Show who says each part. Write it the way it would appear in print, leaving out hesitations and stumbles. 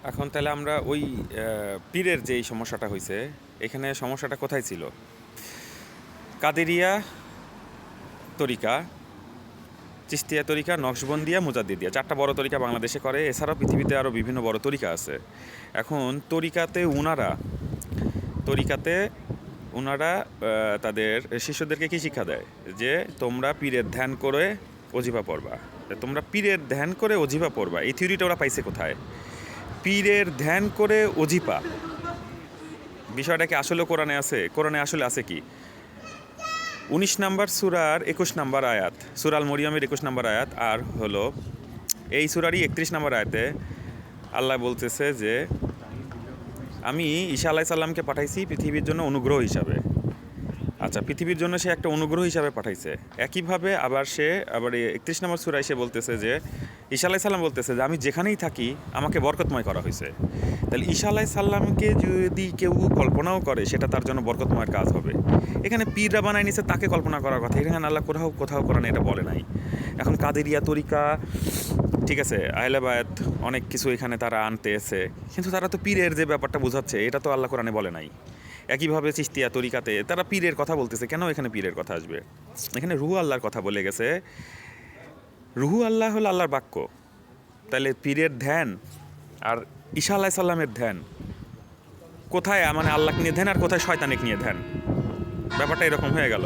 Speaker 1: এখন তাহলে আমরা ওই পীরের যেই সমস্যাটা হয়েছে, এখানে সমস্যাটা কোথায় ছিল? কাদেরিয়া তরিকা, চিস্তিয়া তরিকা, নকশবন্দিয়া, মুজাদ্দিদিয়া, 4টা বড় তরিকা বাংলাদেশে করে। এছাড়াও পৃথিবীতে আরও বিভিন্ন বড় তরিকা আছে। এখন তরিকাতে ওনারা তাদের শিষ্যদেরকে কী শিক্ষা দেয়? যে তোমরা পীরের ধ্যান করে অজিফা পড়বা। তোমরা পীরের ধ্যান করে অজিফা পড়বা, এই থিওরিটা ওরা পাইছে কোথায়? পীরের ধ্যান করে অজিফা বিষয়টা কি আসলে কোরআনে আছে? কোরআনে আসলে আছে কি? 19 নম্বর সূরার 21 নম্বর আয়াত, সূরা আল মরিয়মের 21 নম্বর আয়াত, আর হলো এই সূরারই 31 নম্বর আয়াতে আল্লাহ বলতেছে যে আমি ঈসা আলাইহিস সালামকে পাঠাইছি পৃথিবীর জন্য অনুগ্রহ হিসাবে। আচ্ছা, পৃথিবীর জন্য সে একটা অনুগ্রহ হিসাবে পাঠাইছে। একইভাবে আবার 31 নম্বর সূরায় সে বলতেছে যে ঈসা আলাইহিস সালাম বলতেছে যে আমি যেখানেই থাকি আমাকে বরকতময় করা হয়েছে। তাহলে ঈসা আলাইহিস সালামকে যদি কেউ কল্পনাও করে সেটা তার জন্য বরকতময়ের কাজ হবে। এখানে পীররা বানায় নিছে তাকে কল্পনা করার কথা, এখানে আল্লাহ কোথাও কোরআনে এটা বলে নাই। এখন কাদেরিয়া তরিকা, ঠিক আছে, আহলে বায়াত, অনেক কিছু এখানে তারা আনতেছে, কিন্তু তারা তো পীরের যে ব্যাপারটা বোঝাচ্ছে এটা তো আল্লাহ কোরআনে বলে নাই। একইভাবে চিস্তিয়া তরিকাতে তারা পীরের কথা বলতেছে, কেন এখানে পীরের কথা আসবে? এখানে রুহু আল্লাহর কথা বলে গেছে। রুহু আল্লাহ হলো আল্লাহর বাক্য। তাহলে পীরের ধ্যান আর ঈসা আলাইহিস সালামের ধ্যান কোথায়? মানে আল্লাহকে নিয়ে ধ্যান আর কোথায় শয়তানিক নিয়ে ধ্যান? ব্যাপারটা এরকম হয়ে গেল।